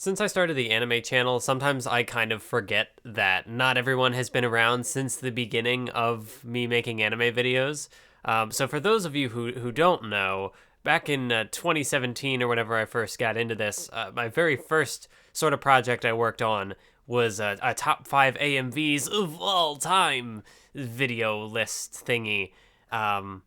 Since I started the anime channel, sometimes I kind of forget that not everyone has been around since the beginning of me making anime videos. So for those of you who don't know, back in 2017 or whenever I first got into this, my very first sort of project I worked on was a top 5 AMVs of all time video list thingy. Um,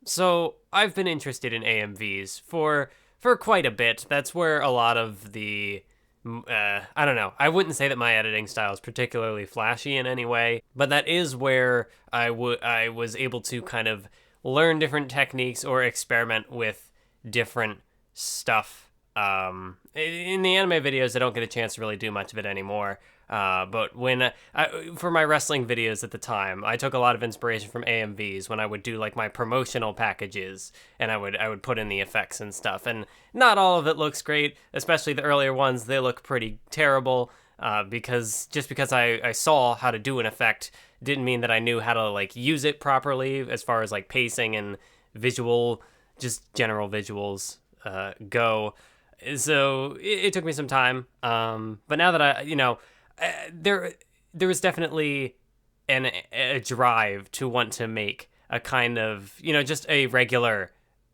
so I've been interested in AMVs for quite a bit. That's where a lot of the I don't know. I wouldn't say that my editing style is particularly flashy in any way, but that is where I was able to kind of learn different techniques or experiment with different stuff. In the anime videos, I don't get a chance to really do much of it anymore. But for my wrestling videos at the time, I took a lot of inspiration from AMVs when I would do like my promotional packages, and I would put in the effects and stuff. And not all of it looks great, especially the earlier ones. They look pretty terrible. Because I saw how to do an effect didn't mean that I knew how to like use it properly as far as like pacing and just general visuals go. So it took me some time. But now that there was definitely a drive to want to make a kind of, just a regular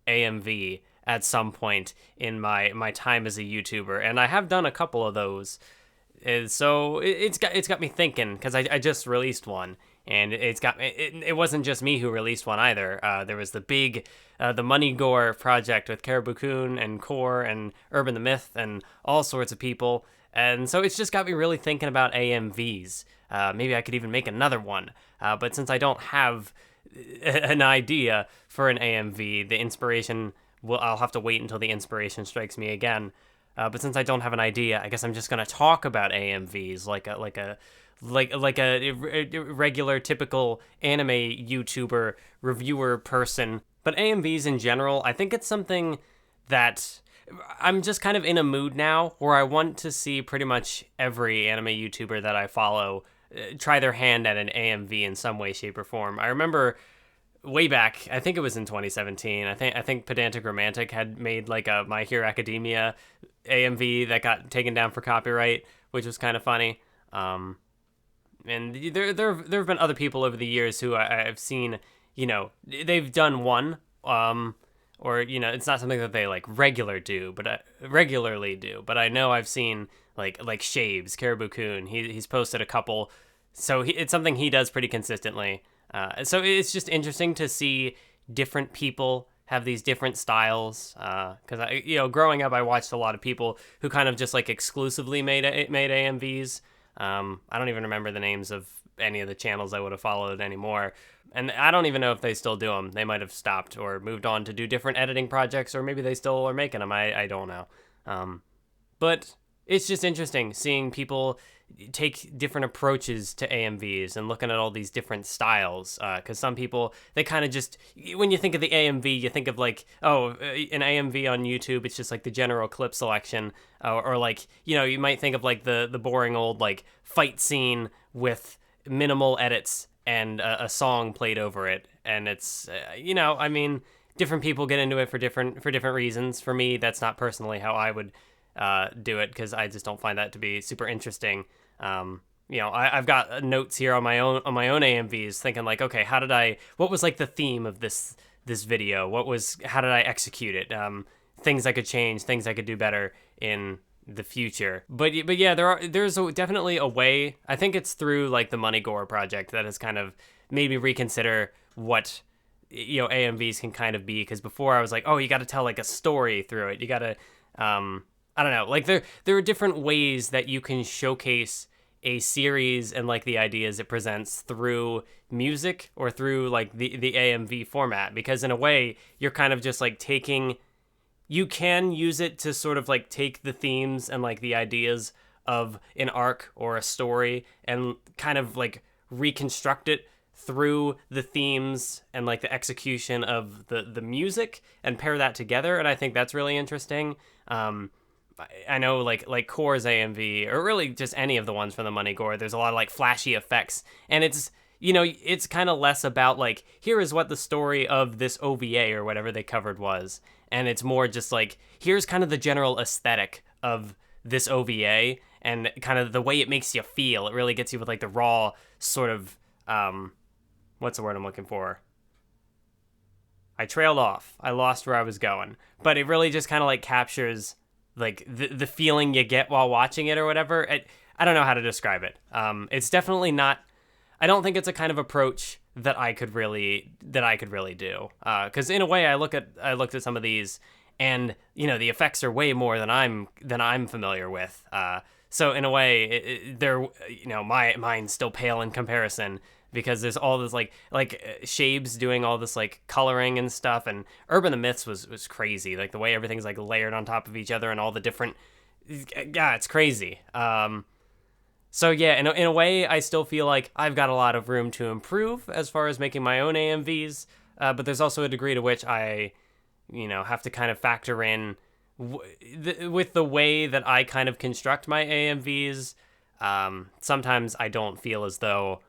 AMV at some point in my time as a YouTuber, and I have done a couple of those. So it's got me thinking, because I just released one, and it wasn't just me who released one either. There was the Money Gore project with Caribou and Core and Urban the Myth and all sorts of people. And so it's just got me really thinking about AMVs. Maybe I could even make another one. But since I don't have an idea for an AMV, I'll have to wait until the inspiration strikes me again. But since I don't have an idea, I guess I'm just gonna talk about AMVs like a regular typical anime YouTuber reviewer person. But AMVs in general, I think it's something that I'm just kind of in a mood now where I want to see pretty much every anime YouTuber that I follow try their hand at an AMV in some way, shape, or form. I remember way back, I think it was in 2017. I think Pedantic Romantic had made like a My Hero Academia AMV that got taken down for copyright, which was kind of funny. And there have been other people over the years who I've seen, they've done one. Or it's not something that they like regularly do, but I know I've seen like Shaves Caribou he's posted a couple, so it's something he does pretty consistently. So it's just interesting to see different people have these different styles, because growing up I watched a lot of people who kind of just like exclusively made AMVs. I don't even remember the names of any of the channels I would have followed anymore. And I don't even know if they still do them. They might have stopped or moved on to do different editing projects, or maybe they still are making them. I don't know. But it's just interesting seeing people take different approaches to AMVs and looking at all these different styles. Because some people, they kind of just, when you think of the AMV, you think of like, an AMV on YouTube, it's just like the general clip selection. Or like, you might think of like the boring old like fight scene with minimal edits and a song played over it. And it's, different people get into it for different reasons. For me, that's not personally how I would do it, because I just don't find that to be super interesting. I've got notes here on my own AMVs thinking like, okay, what was like the theme of this video? How did I execute it? Things I could change, things I could do better in the future. But yeah, there's definitely a way. I think it's through like the Money Gore project that has kind of made me reconsider what AMVs can kind of be, because before I was like, oh, you got to tell like a story through it. You got to I don't know, like there are different ways that you can showcase a series and like the ideas it presents through music or through like the AMV format, because in a way you're kind of just like you can use it to sort of like take the themes and like the ideas of an arc or a story and kind of like reconstruct it through the themes and like the execution of the music and pair that together. And I think that's really interesting. I know like Core's AMV, or really just any of the ones from the Money Gore, there's a lot of like flashy effects, and it's it's kind of less about like, here is what the story of this OVA or whatever they covered was, and it's more just like, here's kind of the general aesthetic of this OVA and kind of the way it makes you feel. It really gets you with like the raw sort of, what's the word I'm looking for? I trailed off. I lost where I was going. But it really just kind of like captures like the feeling you get while watching it or whatever. I don't know how to describe it. It's definitely not, I don't think it's a kind of approach that I could really do. Because in a way, I looked at some of these, and the effects are way more than I'm familiar with. So in a way, they're mine's still pale in comparison, because there's all this like Shabe's doing all this like coloring and stuff, and Urban the Myths was crazy. Like the way everything's like layered on top of each other and all the different, it's crazy. So yeah, in a way, I still feel like I've got a lot of room to improve as far as making my own AMVs, but there's also a degree to which I, have to kind of factor in with the way that I kind of construct my AMVs. Sometimes I don't feel as though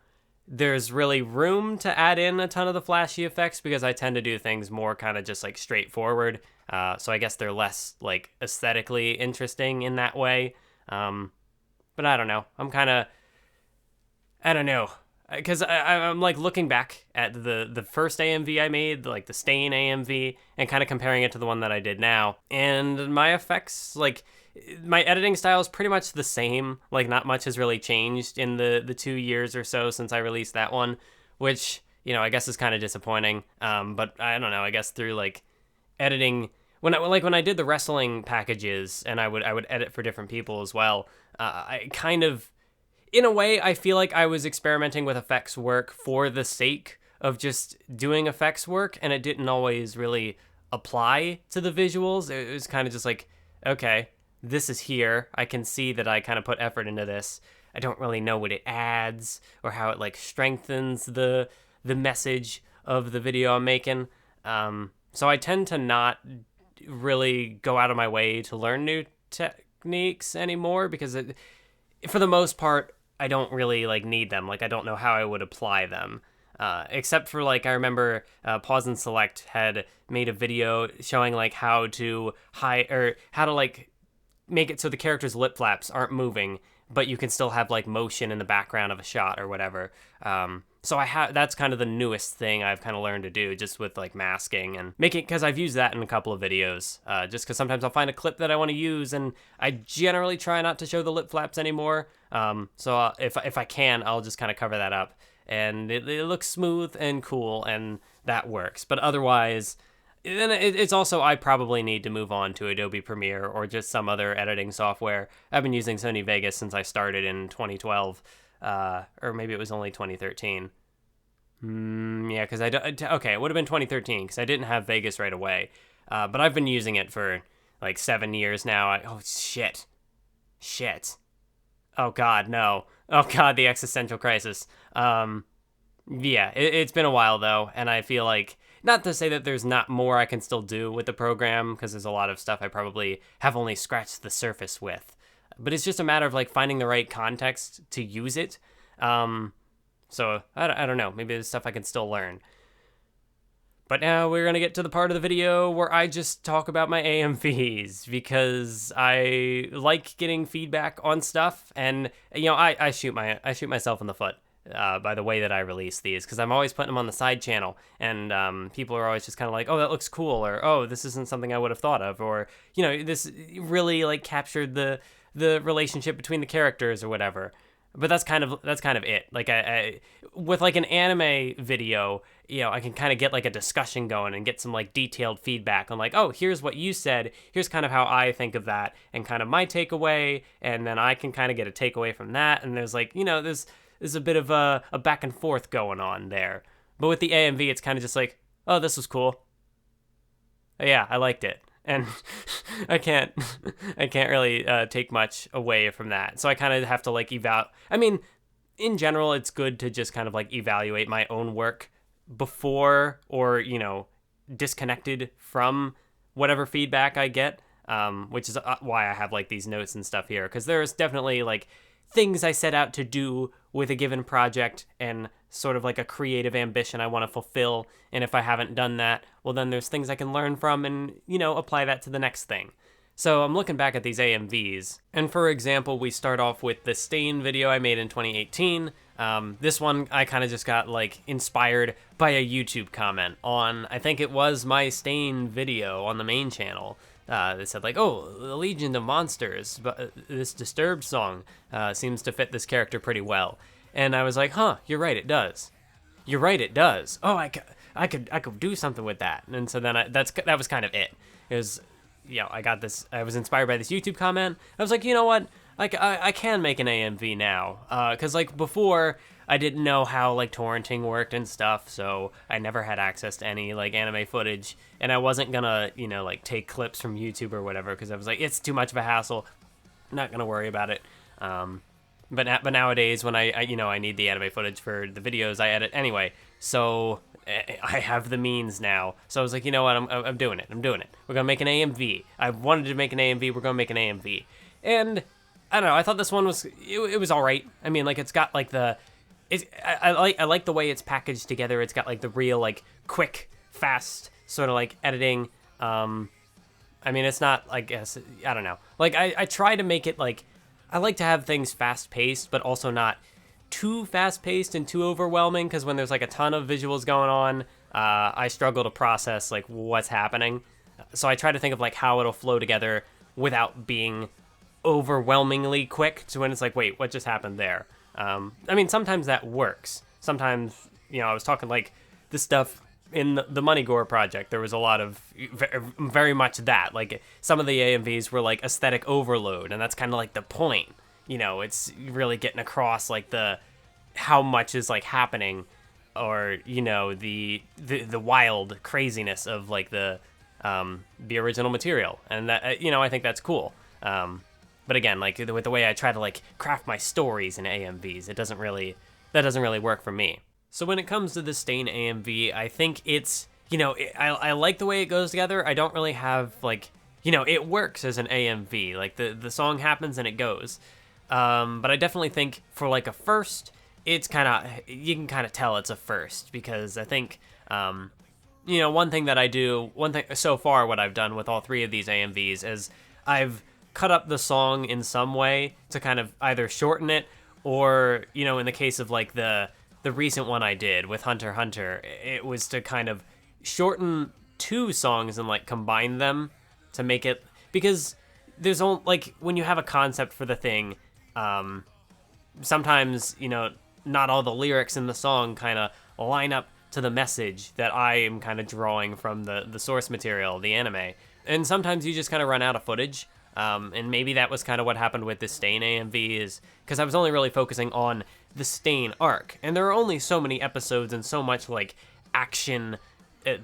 there's really room to add in a ton of the flashy effects, because I tend to do things more kind of just like straightforward. So I guess they're less like aesthetically interesting in that way. But I don't know. I don't know. Because I'm like looking back at the first AMV I made, like the Stain AMV, and kind of comparing it to the one that I did now. And my effects, like my editing style is pretty much the same. Like not much has really changed in the 2 years or so since I released that one, which, I guess is kind of disappointing. But I don't know. I guess through like editing, when I did the wrestling packages, and I would edit for different people as well, I kind of, in a way, I feel like I was experimenting with effects work for the sake of just doing effects work, and it didn't always really apply to the visuals. It was kind of just like, okay, this is here. I can see that I kind of put effort into this. I don't really know what it adds or how it like strengthens the message of the video I'm making. So I tend to not really go out of my way to learn new techniques anymore, because for the most part, I don't really like need them. Like I don't know how I would apply them. Except for like, I remember Pause and Select had made a video showing like how to hide, or how to like make it so the character's lip flaps aren't moving, but you can still have like motion in the background of a shot or whatever. So that's kind of the newest thing I've kind of learned to do, just with like masking and making, because I've used that in a couple of videos, just because sometimes I'll find a clip that I want to use, and I generally try not to show the lip flaps anymore. So if I can, I'll just kind of cover that up, and it looks smooth and cool, and that works. But otherwise, then it's also, I probably need to move on to Adobe Premiere or just some other editing software. I've been using Sony Vegas since I started in 2012. Or maybe it was only 2013. Yeah, because okay, it would have been 2013, because I didn't have Vegas right away. But I've been using it for like 7 years now. Oh, shit. Oh, God, no. Oh, God, the existential crisis. Yeah, it's been a while, though, and I feel like, not to say that there's not more I can still do with the program, because there's a lot of stuff I probably have only scratched the surface with. But it's just a matter of like finding the right context to use it. So I don't know. Maybe there's stuff I can still learn. But now we're going to get to the part of the video where I just talk about my AMVs, because I like getting feedback on stuff. And, I shoot myself in the foot by the way that I release these, because I'm always putting them on the side channel, and people are always just kind of like, oh, that looks cool, or oh, this isn't something I would have thought of, or, this really like captured the relationship between the characters or whatever. But that's kind of it. Like I with like an anime video, I can kind of get like a discussion going and get some like detailed feedback on like, oh, here's what you said, here's kind of how I think of that, and kind of my takeaway, and then I can kind of get a takeaway from that, and there's like, there's a bit of a back and forth going on there. But with the AMV, it's kind of just like, oh, this was cool. Yeah, I liked it. And I can't really take much away from that. So I kind of have to like I mean, in general, it's good to just kind of like evaluate my own work before, or, disconnected from whatever feedback I get, which is why I have like these notes and stuff here. Because there's definitely like things I set out to do with a given project, and sort of like a creative ambition I want to fulfill. And if I haven't done that, well, then there's things I can learn from and, apply that to the next thing. So I'm looking back at these AMVs, and for example, we start off with the Stain video I made in 2018. This one I kind of just got like inspired by a YouTube comment on, I think it was my Stain video on the main channel. They said like, oh, the Legion of Monsters, but this Disturbed song seems to fit this character pretty well. And I was like, huh, you're right, it does. You're right, it does. Oh, I could do something with that. And so then that was kind of it. It was, I got this. I was inspired by this YouTube comment. I was like, you know what? I can make an AMV now. Cause like before, I didn't know how like torrenting worked and stuff, so I never had access to any like anime footage, and I wasn't gonna like take clips from YouTube or whatever, because I was like, it's too much of a hassle. Not gonna worry about it. But nowadays, when I need the anime footage for the videos I edit anyway, so I have the means now. So I was like, you know what, I'm doing it. We're gonna make an AMV. I wanted to make an AMV. We're gonna make an AMV. And I don't know. I thought this one was it was all right. I mean, like it's got like I like the way it's packaged together. It's got like the real like quick, fast sort of like editing. I mean, it's not, I guess, I don't know. Like I try to make it like, I like to have things fast-paced, but also not too fast-paced and too overwhelming, because when there's like a ton of visuals going on, I struggle to process like what's happening. So I try to think of like how it'll flow together without being overwhelmingly quick to when it's like, wait, what just happened there? I mean, sometimes that works. Sometimes, I was talking like the stuff in the Money Gore project, there was a lot of very much that. Like some of the AMVs were like aesthetic overload, and that's kind of like the point. It's really getting across like how much is like happening, or the wild craziness of like the original material, and that I think that's cool. But again, like with the way I try to like craft my stories in AMVs, that doesn't really work for me. So when it comes to the Stain AMV, I think it's, I like the way it goes together. I don't really have like, it works as an AMV. Like the song happens and it goes. But I definitely think for like a first, it's you can kind of tell it's a first, because I think, one thing so far, what I've done with all three of these AMVs is I've cut up the song in some way to kind of either shorten it, or, in the case of like the recent one I did with Hunter x Hunter, it was to kind of shorten two songs and like combine them to make it, because there's only like when you have a concept for the thing, sometimes not all the lyrics in the song kind of line up to the message that I am kind of drawing from the source material, the anime, and sometimes you just kind of run out of footage. And maybe that was kind of what happened with the Stain AMV, is because I was only really focusing on the Stain arc, and there are only so many episodes and so much like action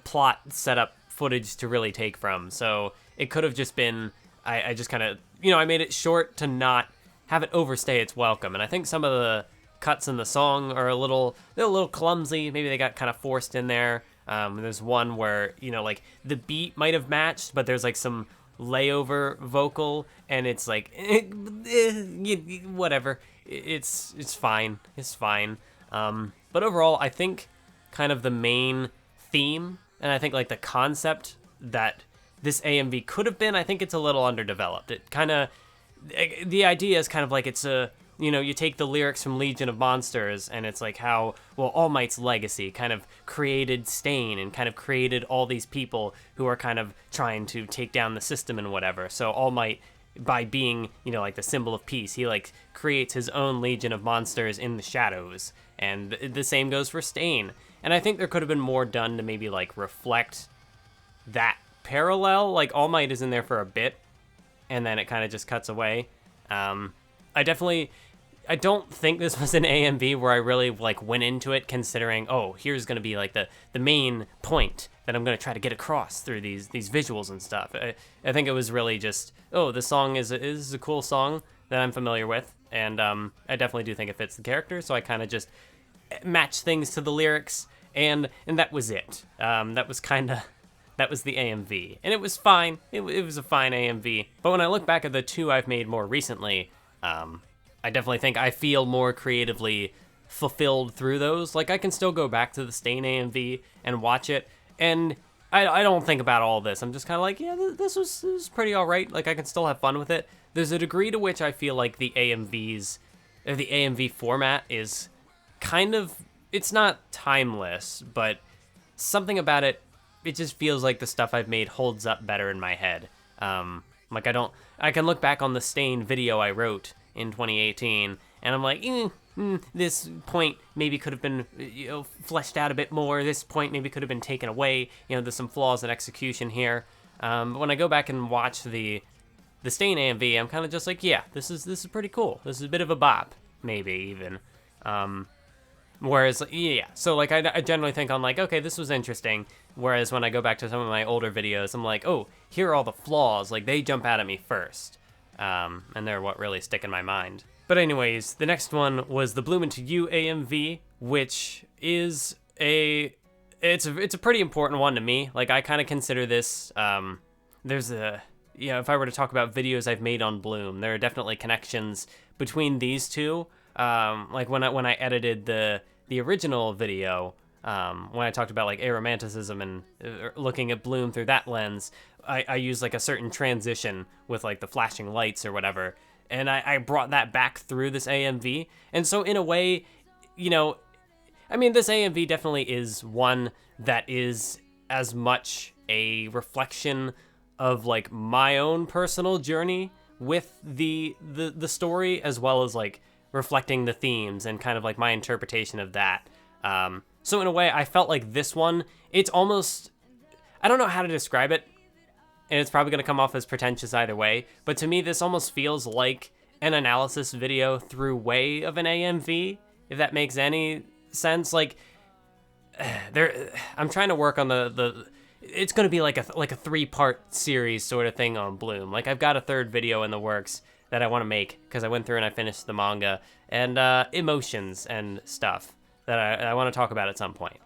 plot setup footage to really take from. So it could have just been, I just kind of, I made it short to not have it overstay its welcome. And I think some of the cuts in the song are they're a little clumsy. Maybe they got kind of forced in there. There's one where, like the beat might have matched, but there's like some layover vocal, and it's like whatever, it's fine. But overall, I think kind of the main theme, and I think like the concept that this AMV could have been, I think it's a little underdeveloped. It kind of, the idea is kind of like it's a, you take the lyrics from Legion of Monsters, and it's like how, well, All Might's legacy kind of created Stain and kind of created all these people who are kind of trying to take down the system and whatever. So All Might, by being, like the symbol of peace, he like creates his own Legion of Monsters in the shadows. And the same goes for Stain. And I think there could have been more done to maybe like reflect that parallel. Like All Might is in there for a bit, and then it kind of just cuts away. I don't think this was an AMV where I really like went into it considering, oh, here's going to be like the main point that I'm going to try to get across through these visuals and stuff. I think it was really just, oh, this song is a cool song that I'm familiar with, and I definitely do think it fits the character, so I kind of just matched things to the lyrics, and that was it. That was the AMV, and it was fine. It was a fine AMV. But when I look back at the two I've made more recently, I definitely think I feel more creatively fulfilled through those. Like, I can still go back to the Stain AMV and watch it, and I don't think about all this. I'm just kind of like, yeah, this was pretty all right. Like, I can still have fun with it. There's a degree to which I feel like the AMVs, or the AMV format is kind of, it's not timeless, but something about it, it just feels like the stuff I've made holds up better in my head. Like, I can look back on the Stain video I wrote in 2018, and I'm like, this point maybe could have been, fleshed out a bit more. This point maybe could have been taken away. There's some flaws in execution here. But when I go back and watch the Stain AMV, I'm kind of just like, yeah, this is pretty cool. This is a bit of a bop, maybe even. Whereas, yeah, so like I generally think I'm like, okay, this was interesting. Whereas when I go back to some of my older videos, I'm like, oh, here are all the flaws. Like, they jump out at me first. And they're what really stick in my mind. But anyways, the next one was the Bloom AMV, which is it's a pretty important one to me. Like, I kind of consider this, if I were to talk about videos I've made on Bloom, there are definitely connections between these two. Like when I edited the original video, when I talked about like aromanticism and looking at Bloom through that lens, I used like a certain transition with like the flashing lights or whatever, and I brought that back through this AMV. And so in a way, I mean, this AMV definitely is one that is as much a reflection of like my own personal journey with the story, as well as like reflecting the themes and kind of like my interpretation of that. So in a way, I felt like this one, it's almost, I don't know how to describe it, and it's probably going to come off as pretentious either way, but to me, this almost feels like an analysis video through way of an AMV, if that makes any sense. Like, I'm trying to work on it's going to be like a 3-part series sort of thing on Bloom. Like, I've got a third video in the works that I want to make, because I went through and I finished the manga, and emotions and stuff that I want to talk about at some point.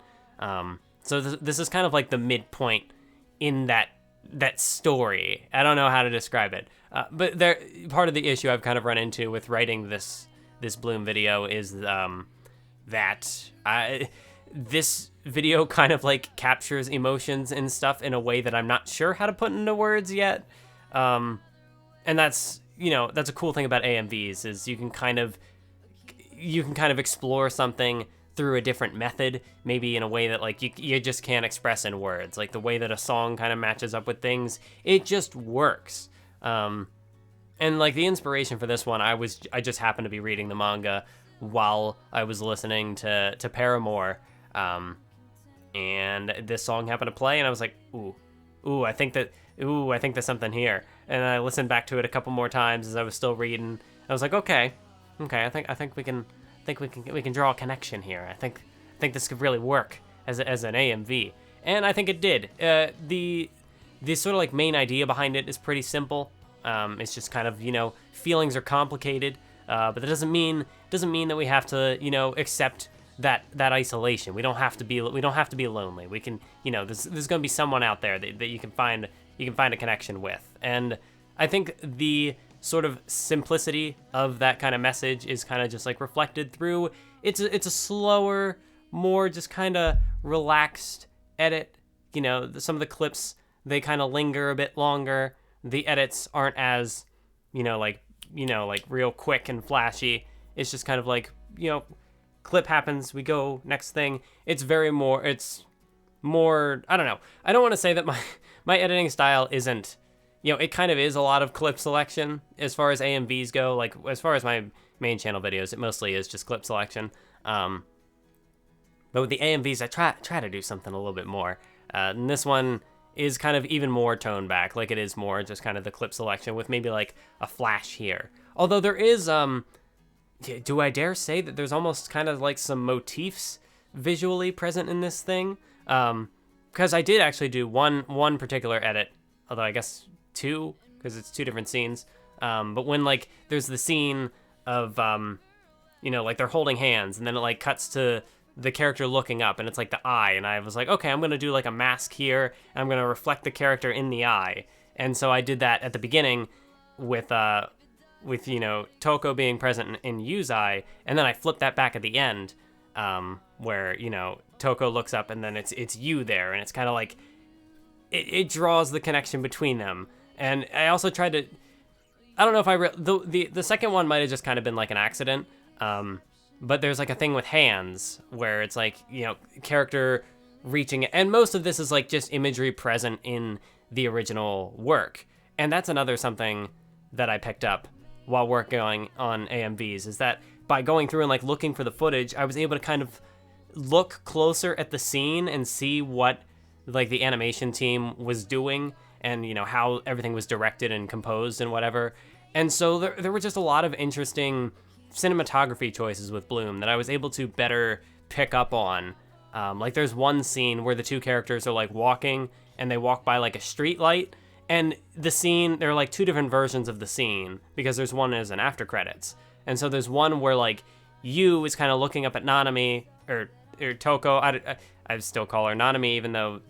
So this is kind of like the midpoint in that story. I don't know how to describe it, but part of the issue I've kind of run into with writing this Bloom video is that this video kind of like captures emotions and stuff in a way that I'm not sure how to put into words yet. And that's a cool thing about AMVs, is you can kind of explore something through a different method, maybe in a way that like you just can't express in words. Like the way that a song kind of matches up with things, it just works. And like the inspiration for this one, I just happened to be reading the manga while I was listening to Paramore, and this song happened to play, and I was like, ooh, I think there's something here. And I listened back to it a couple more times as I was still reading. I was like, okay, I think we can draw a connection here. I think this could really work as an AMV, and I think it did. The sort of like main idea behind it is pretty simple. It's just kind of, feelings are complicated, but that doesn't mean that we have to accept that isolation. We don't have to be lonely. We can, there's going to be someone out there that you can find a connection with. And I think the sort of simplicity of that kind of message is kind of just like reflected through. It's a slower, more just kind of relaxed edit. Some of the clips, they kind of linger a bit longer. The edits aren't as, like real quick and flashy. It's just kind of like, clip happens, we go next thing. It's more, I don't know. I don't want to say that my editing style isn't, it kind of is a lot of clip selection as far as AMVs go. Like, as far as my main channel videos, it mostly is just clip selection. But with the AMVs, I try to do something a little bit more. And this one is kind of even more toned back. Like, it is more just kind of the clip selection with maybe like a flash here. Although there is, do I dare say that there's almost kind of like some motifs visually present in this thing? Because I did actually do one particular edit, although I guess 2, because it's 2 different scenes. But when like there's the scene of like they're holding hands, and then it like cuts to the character looking up, and it's like the eye, and I was like, okay, I'm gonna do like a mask here, and I'm gonna reflect the character in the eye. And so I did that at the beginning with Toko being present in Yu's eye, and then I flipped that back at the end, where Toko looks up, and then it's Yu there, and it's kind of like it draws the connection between them. And I also tried to, I don't know if the second one might have just kind of been like an accident. But there's like a thing with hands where it's like, character reaching, and most of this is like just imagery present in the original work. And that's another something that I picked up while working on AMVs, is that by going through and like looking for the footage, I was able to kind of look closer at the scene and see what like the animation team was doing, and how everything was directed and composed and whatever. And so there were just a lot of interesting cinematography choices with Bloom that I was able to better pick up on. Like there's one scene where the two characters are like walking and they walk by like a street light, and the scene, there are like two different versions of the scene because there's one as an after credits. And so there's one where like Yu is kind of looking up at Nanami or Toko. I still call her Nanami, even though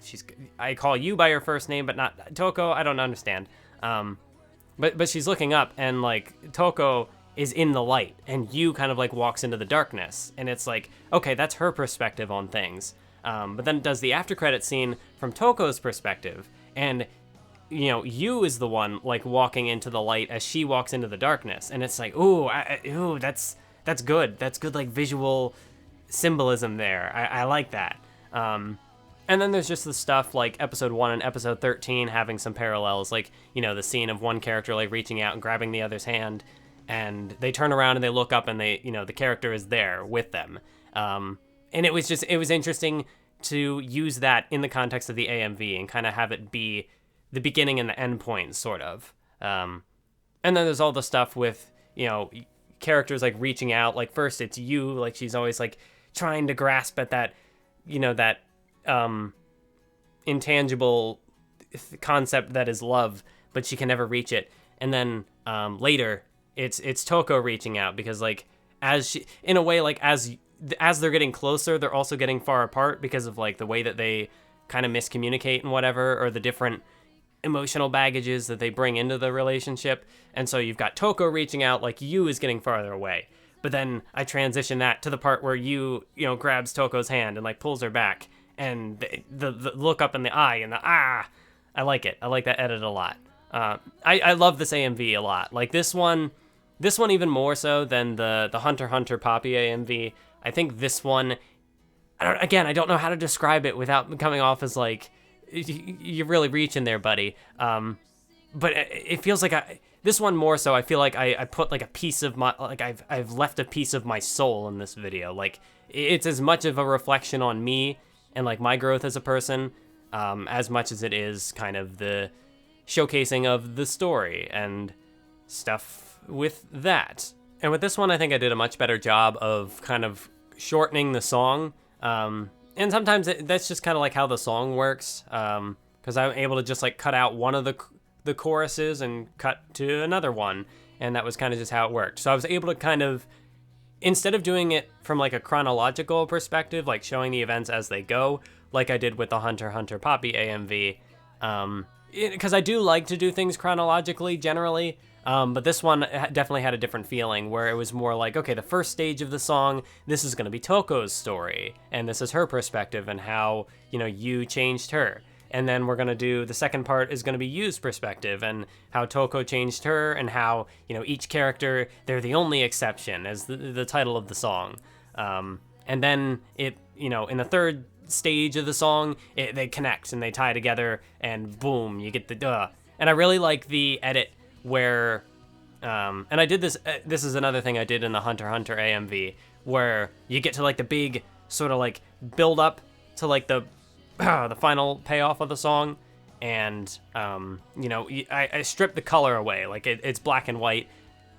I call you by her first name, but not Toko. I don't understand. But she's looking up, and like Toko is in the light, and Yu kind of like walks into the darkness, and it's like, okay, that's her perspective on things. But then it does the after credit scene from Toko's perspective, and Yu is the one like walking into the light as she walks into the darkness, and it's like, ooh, that's good. That's good, like visual symbolism there. I like that. And then there's just the stuff like episode 1 and episode 13 having some parallels, like, the scene of one character like reaching out and grabbing the other's hand, and they turn around and they look up and they, the character is there with them. And it was interesting to use that in the context of the AMV and kind of have it be the beginning and the end point, sort of. And then there's all the stuff with, characters like reaching out. Like first it's Yu, like she's always like trying to grasp at that, that intangible concept that is love, but she can never reach it. And then later it's Toko reaching out, because like as she, in a way, like as they're getting closer, they're also getting far apart because of like the way that they kind of miscommunicate and whatever, or the different emotional baggages that they bring into the relationship. And so you've got Toko reaching out, like Yu is getting farther away. But then I transition that to the part where Yu, grabs Toko's hand and like pulls her back, and the look up in the eye and I like it. I like that edit a lot. I love this AMV a lot. Like this one even more so than the Hunter x Hunter Poppy AMV. I think this one, I don't know how to describe it without coming off as like, you're really reaching there, buddy. But it feels like this one more so, I feel like I put like a piece of my, like I've left a piece of my soul in this video. Like it's as much of a reflection on me and like my growth as a person, as much as it is kind of the showcasing of the story and stuff with that. And with this one, I think I did a much better job of kind of shortening the song. And sometimes that's just kind of like how the song works, because I'm able to just like cut out one of the choruses and cut to another one, and that was kind of just how it worked. So I was able to kind of, instead of doing it from like a chronological perspective, like showing the events as they go, like I did with the Hunter x Hunter Poppy AMV, because I do like to do things chronologically generally, but this one definitely had a different feeling, where it was more like, okay, the first stage of the song, this is going to be Toko's story, and this is her perspective and how, Yu changed her. And then we're going to do, the second part is going to be Yu's perspective and how Toko changed her, and how, each character, they're the only exception, as the title of the song. And then it, in the third stage of the song, they connect and they tie together, and boom, you get the duh. And I really like the edit where, and I did this, this is another thing I did in the Hunter x Hunter AMV, where you get to like the big sort of like build up to like the final payoff of the song, and I stripped the color away, like it's black and white.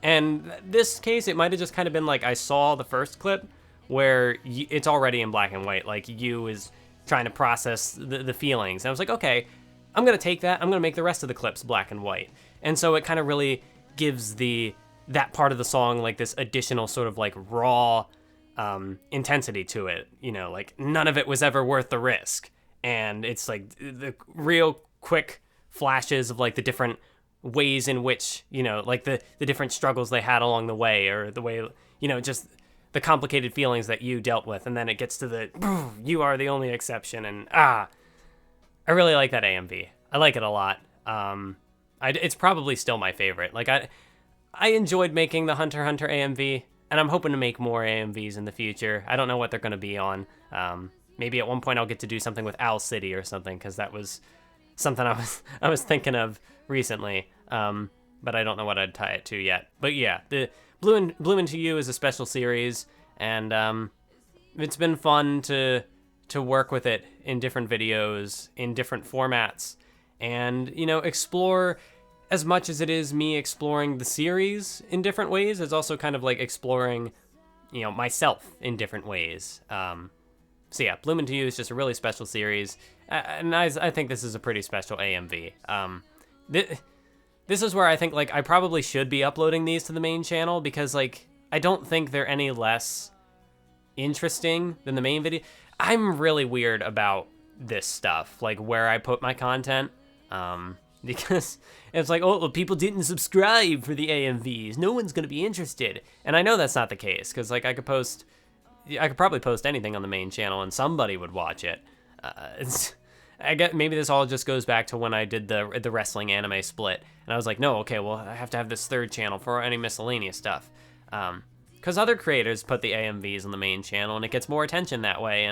And this case, it might have just kind of been like I saw the first clip where it's already in black and white, like Yu is trying to process the feelings, and I was like, okay, I'm gonna take that, I'm gonna make the rest of the clips black and white. And so it kind of really gives that part of the song like this additional sort of like raw intensity to it, like none of it was ever worth the risk. And it's like the real quick flashes of like the different ways in which, like the different struggles they had along the way, or the way, just the complicated feelings that you dealt with. And then it gets to the, you are the only exception, and I really like that AMV. I like it a lot. It's probably still my favorite. Like I enjoyed making the Hunter x Hunter AMV, and I'm hoping to make more AMVs in the future. I don't know what they're going to be on. Maybe at one point I'll get to do something with Owl City or something, because that was something I was thinking of recently. But I don't know what I'd tie it to yet. But yeah, the Bloom Into You is a special series, and it's been fun to work with it in different videos, in different formats, and, you know, explore. As much as it is me exploring the series in different ways, it's also kind of like exploring, you know, myself in different ways. So yeah, Bloom Into You is just a really special series, and I think this is a pretty special AMV. This is where I think, like, I probably should be uploading these to the main channel, because, like, I don't think they're any less interesting than the main video. I'm really weird about this stuff, like where I put my content, because it's like, oh, well, people didn't subscribe for the AMVs. No one's gonna be interested. And I know that's not the case, because, like, I could probably post anything on the main channel and somebody would watch it. I get maybe this all just goes back to when I did the wrestling anime split, and I was like, no, okay, well, I have to have this third channel for any miscellaneous stuff. Because other creators put the AMVs on the main channel, and it gets more attention that way,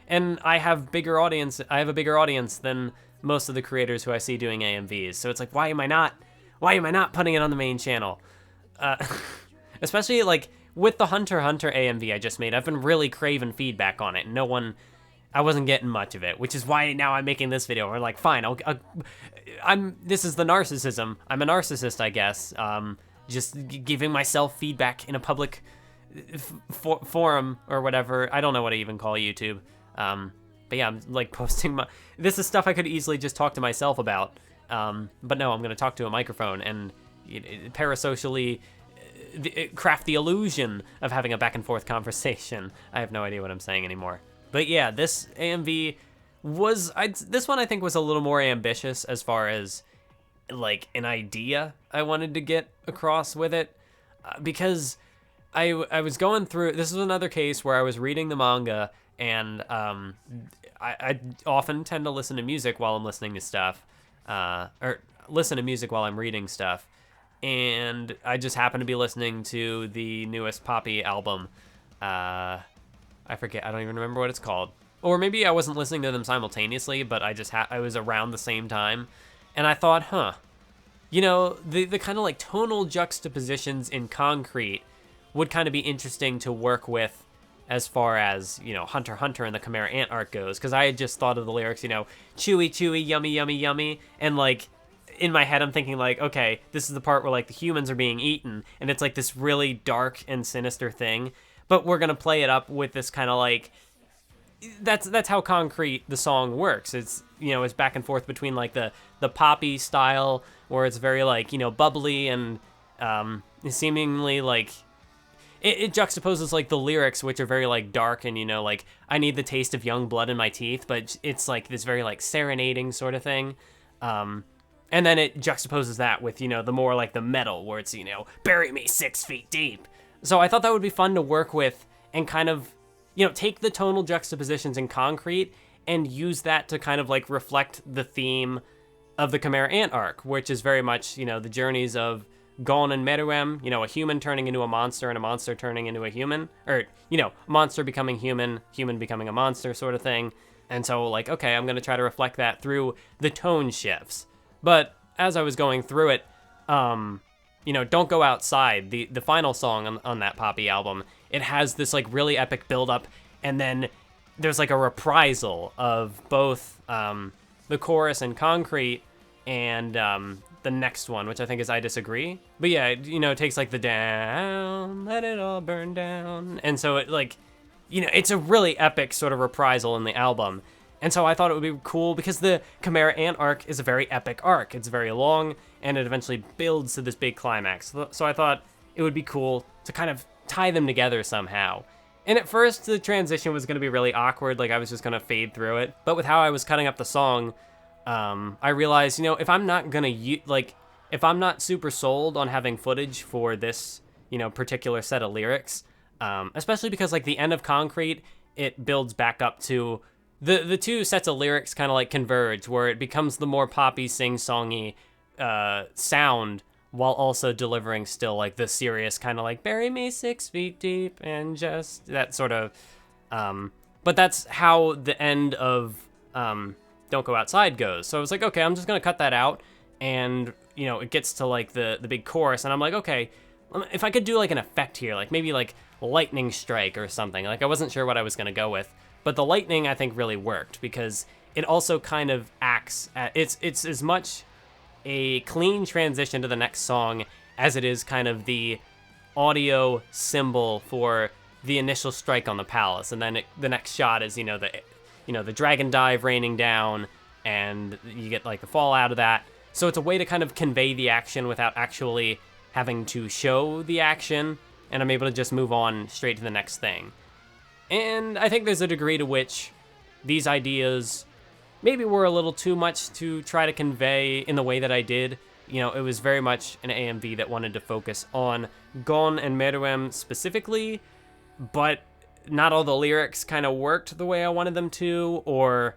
and I have a bigger audience than most of the creators who I see doing AMVs. So it's like, why am I not putting it on the main channel? Especially, like, with the Hunter x Hunter AMV I just made, I've been really craving feedback on it, and I wasn't getting much of it, which is why now I'm making this video. We're like, fine, this is the narcissism. I'm a narcissist, I guess. Just giving myself feedback in a public forum or whatever. I don't know what I even call YouTube. But yeah, I'm like posting this is stuff I could easily just talk to myself about. But no, I'm going to talk to a microphone and parasocially craft the illusion of having a back and forth conversation. I have no idea what I'm saying anymore. But yeah, this AMV this one I think was a little more ambitious as far as, like, an idea I wanted to get across with it, because I was going through, this is another case where I was reading the manga, and I often tend to listen to music while I'm listening to stuff, or listen to music while I'm reading stuff, and I just happened to be listening to the newest Poppy album. I forget, I don't even remember what it's called. Or maybe I wasn't listening to them simultaneously, but I was around the same time, and I thought, you know, the kind of like tonal juxtapositions in Concrete would kind of be interesting to work with as far as, you know, Hunter x Hunter and the Chimera Ant arc goes, because I had just thought of the lyrics, you know, chewy, chewy, yummy, yummy, yummy, and, like, in my head I'm thinking, like, okay, this is the part where, like, the humans are being eaten, and it's, like, this really dark and sinister thing, but we're gonna play it up with this kind of, like, that's how Concrete, the song, works. It's, you know, it's back and forth between, like, the poppy style, where it's very, like, you know, bubbly, and seemingly, like, it juxtaposes, like, the lyrics, which are very, like, dark, and, you know, like, I need the taste of young blood in my teeth, but it's, like, this very, like, serenading sort of thing. And then it juxtaposes that with, you know, the more, like, the metal, where it's, you know, bury me 6 feet deep. So I thought that would be fun to work with, and kind of, you know, take the tonal juxtapositions in Concrete and use that to kind of, like, reflect the theme of the Chimera Ant arc, which is very much, you know, the journeys of Gon and Meruem, you know, a human turning into a monster and a monster turning into a human, or, you know, monster becoming human, human becoming a monster sort of thing. And so, like, okay, I'm going to try to reflect that through the tone shifts. But as I was going through it, you know, Don't Go Outside, the final song on that Poppy album, it has this, like, really epic build-up, and then there's, like, a reprisal of both the chorus in Concrete and the next one, which I think is I Disagree. But yeah, you know, it takes, like, the down, let it all burn down, and so it, like, you know, it's a really epic sort of reprisal in the album. And so I thought it would be cool, because the Chimera Ant arc is a very epic arc. It's very long, and it eventually builds to this big climax. So I thought it would be cool to kind of tie them together somehow. And at first, the transition was going to be really awkward, like I was just going to fade through it. But with how I was cutting up the song, I realized, you know, if I'm not going to, if I'm not super sold on having footage for this, you know, particular set of lyrics, especially because, like, the end of Concrete, it builds back up to, the two sets of lyrics kind of like converge, where it becomes the more poppy, sing-songy sound, while also delivering still like the serious kind of like bury me 6 feet deep and just that sort of. But that's how the end of Don't Go Outside goes. So I was like, okay, I'm just gonna cut that out, and it gets to like the big chorus, and I'm like, okay, if I could do like an effect here, like maybe like lightning strike or something. Like I wasn't sure what I was gonna go with, but the lightning I think really worked because it also kind of acts at, it's as much a clean transition to the next song as it is kind of the audio symbol for the initial strike on the palace, and then the next shot is the dragon dive raining down, and you get like the fallout of that. So it's a way to kind of convey the action without actually having to show the action, and I'm able to just move on straight to the next thing. And I think there's a degree to which these ideas maybe were a little too much to try to convey in the way that I did. It was very much an AMV that wanted to focus on Gon and Meruem specifically, but not all the lyrics kind of worked the way I wanted them to, or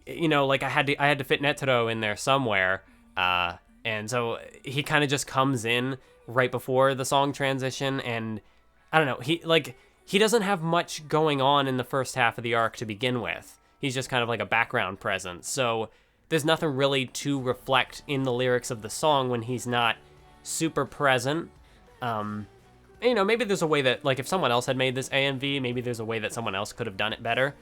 like I had to fit Netero in there somewhere, and so he kind of just comes in right before the song transition, and I don't know, he doesn't have much going on in the first half of the arc to begin with. He's just kind of like a background presence, so there's nothing really to reflect in the lyrics of the song when he's not super present. Maybe there's a way that, like, if someone else had made this AMV, maybe there's a way that someone else could have done it better.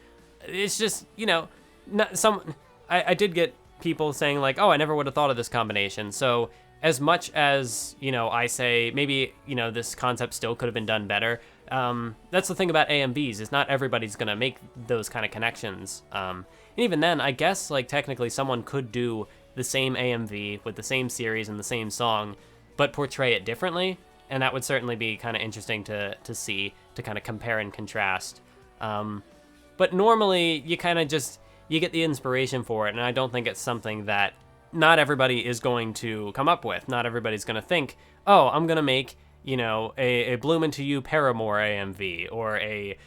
It's just, I did get people saying, like, oh, I never would have thought of this combination. So as much as, I say, maybe, this concept still could have been done better, that's the thing about AMVs, is not everybody's going to make those kind of connections. And even then, I guess, like, technically someone could do the same AMV with the same series and the same song, but portray it differently. And that would certainly be kind of interesting to see, to kind of compare and contrast. But normally, you kind of just, you get the inspiration for it, and I don't think it's something that not everybody is going to come up with. Not everybody's going to think, oh, I'm going to make, a Bloom Into You Paramore AMV, or a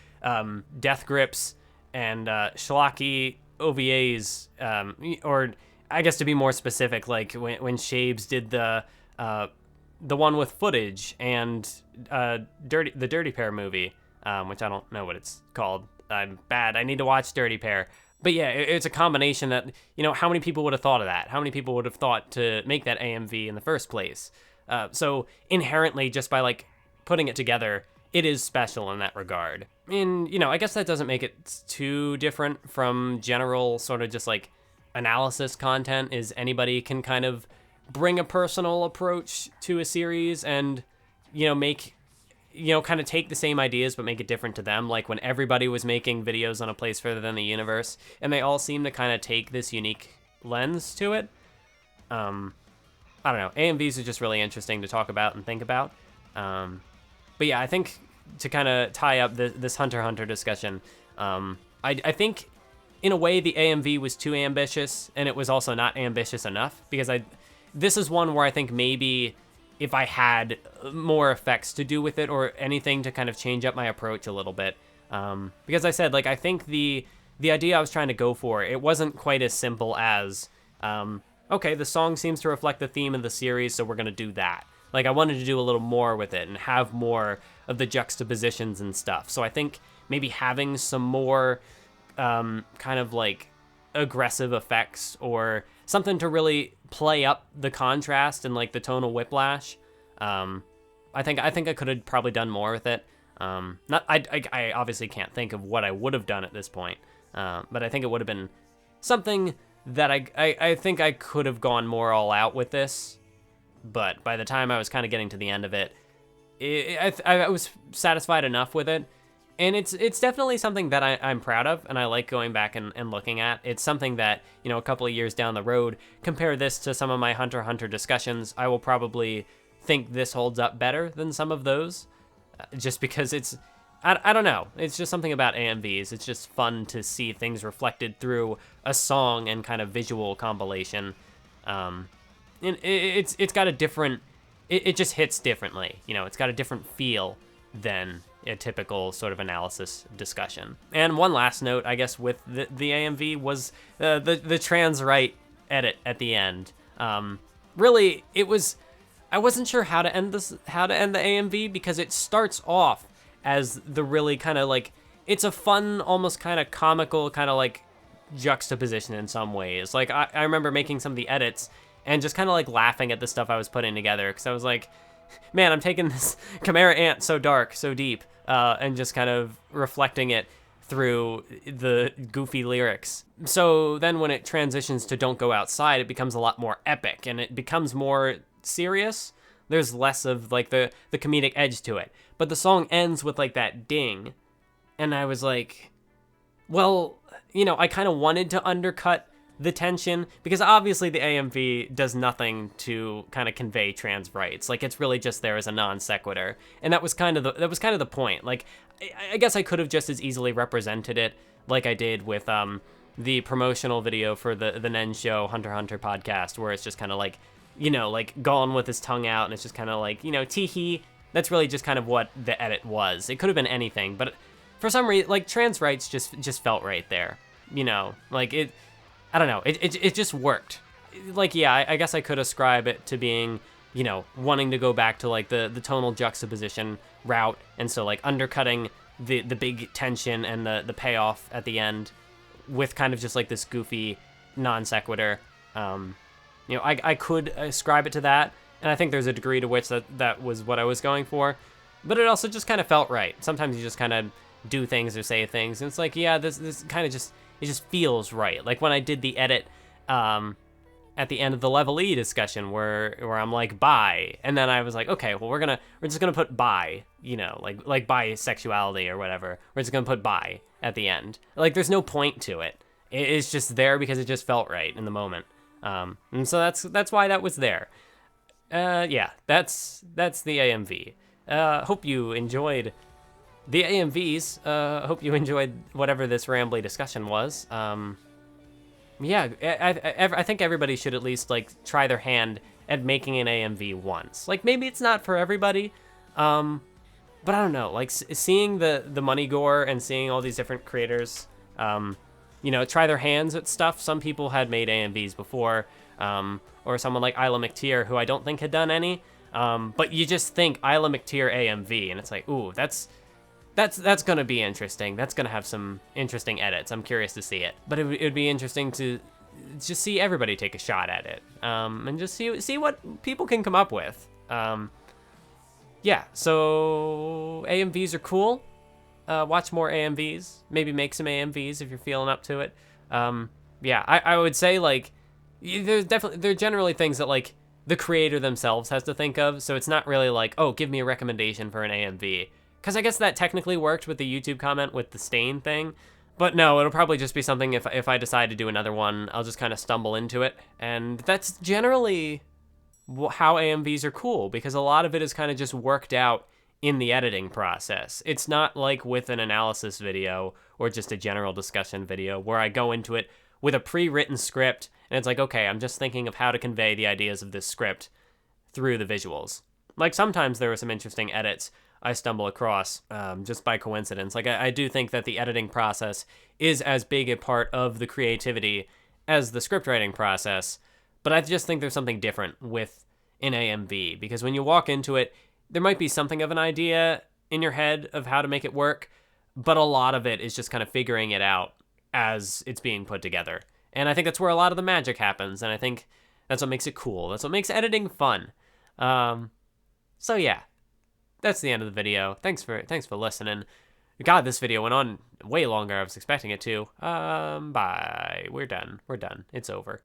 Death Grips and Schlocky OVAs, or I guess to be more specific, like when Shabes did the one with footage and the Dirty Pair movie, which I don't know what it's called. I'm bad. I need to watch Dirty Pair. But yeah, it's a combination that, how many people would have thought of that? How many people would have thought to make that AMV in the first place? So inherently, just by like putting it together, it is special in that regard. And, I guess that doesn't make it too different from general sort of just like analysis content, is anybody can kind of bring a personal approach to a series and, make, kind of take the same ideas but make it different to them. Like when everybody was making videos on A Place Further Than the Universe, and they all seem to kind of take this unique lens to it. I don't know. AMVs are just really interesting to talk about and think about. But yeah, I think to kind of tie up this Hunter x Hunter discussion, I think in a way the AMV was too ambitious, and it was also not ambitious enough, because this is one where I think maybe if I had more effects to do with it or anything to kind of change up my approach a little bit. Because I said, like, I think the idea I was trying to go for, it wasn't quite as simple as, okay, the song seems to reflect the theme of the series, so we're going to do that. Like, I wanted to do a little more with it and have more of the juxtapositions and stuff. So I think maybe having some more kind of like aggressive effects or something to really play up the contrast and like the tonal whiplash. I think I could have probably done more with it. I obviously can't think of what I would have done at this point, but I think it would have been something that I think I could have gone more all out with this. But by the time I was kind of getting to the end of it, I was satisfied enough with it. And it's definitely something that I'm proud of, and I like going back and looking at. It's something that, a couple of years down the road, compare this to some of my Hunter x Hunter discussions, I will probably think this holds up better than some of those, just because I don't know. It's just something about AMVs. It's just fun to see things reflected through a song and kind of visual compilation. And it's got a different, it just hits differently. It's got a different feel. than a typical sort of analysis discussion. And one last note, I guess, with the AMV was the trans right edit at the end. Really, it was, I wasn't sure how to end the AMV, because it starts off as the really kind of like, it's a fun, almost kind of comical kind of like juxtaposition in some ways. Like I remember making some of the edits and just kind of like laughing at the stuff I was putting together, because I was like, man, I'm taking this Chimera Ant so dark, so deep, and just kind of reflecting it through the goofy lyrics. So then when it transitions to Don't Go Outside, it becomes a lot more epic, and it becomes more serious. There's less of like the comedic edge to it. But the song ends with like that ding, and I was like, well, you know, I kind of wanted to undercut the tension, because obviously the AMV does nothing to kind of convey trans rights. Like, it's really just there as a non sequitur, and that was kind of the point. Like, I guess I could have just as easily represented it like I did with the promotional video for the Nen Show Hunter x Hunter podcast, where it's just kind of like, you know, like Gone with his tongue out, and it's just kind of like, you know, tee-hee. That's really just kind of what the edit was. It could have been anything, but for some reason, like, trans rights just felt right there. You know, like, it, I don't know, it just worked. Like, yeah, I guess I could ascribe it to being, you know, wanting to go back to, like, the tonal juxtaposition route, and so, like, undercutting the big tension and the payoff at the end with kind of just, like, this goofy non sequitur. You know, I could ascribe it to that, and I think there's a degree to which that was what I was going for, but it also just kind of felt right. Sometimes you just kind of do things or say things, and it's like, yeah, this kind of just, it just feels right. Like when I did the edit at the end of the Level E discussion where I'm like, bye, and then I was like, okay, well, we're just gonna put bye, you know, like bisexuality or whatever. We're just gonna put bye at the end. Like, there's no point to it. It's just there because it just felt right in the moment. And so that's why that was there. Yeah, that's the AMV. Hope you enjoyed the AMVs. Hope you enjoyed whatever this rambly discussion was. Yeah, I think everybody should at least, like, try their hand at making an AMV once. Like, maybe it's not for everybody, but I don't know. Like, seeing the money gore and seeing all these different creators, you know, try their hands at stuff. Some people had made AMVs before, or someone like Isla McTeer, who I don't think had done any, but you just think Isla McTeer AMV, and it's like, ooh, that's gonna be interesting. That's gonna have some interesting edits. I'm curious to see it, but it would be interesting to just see everybody take a shot at it, and just see what people can come up with. Yeah, so AMVs are cool. Watch more AMVs. Maybe make some AMVs if you're feeling up to it. Yeah, I would say, like, there are generally things that, like, the creator themselves has to think of, so it's not really like, oh, give me a recommendation for an AMV. Because I guess that technically worked with the YouTube comment with the Stain thing. But no, it'll probably just be something if I decide to do another one, I'll just kind of stumble into it. And that's generally how AMVs are cool, because a lot of it is kind of just worked out in the editing process. It's not like with an analysis video or just a general discussion video where I go into it with a pre-written script and it's like, okay, I'm just thinking of how to convey the ideas of this script through the visuals. Like, sometimes there are some interesting edits I stumble across just by coincidence. Like, I do think that the editing process is as big a part of the creativity as the script writing process, but I just think there's something different with an AMV, because when you walk into it, there might be something of an idea in your head of how to make it work, but a lot of it is just kind of figuring it out as it's being put together. And I think that's where a lot of the magic happens, and I think that's what makes it cool. That's what makes editing fun. So yeah, that's the end of the video. Thanks for listening. God, this video went on way longer than I was expecting it to. Bye. We're done. It's over.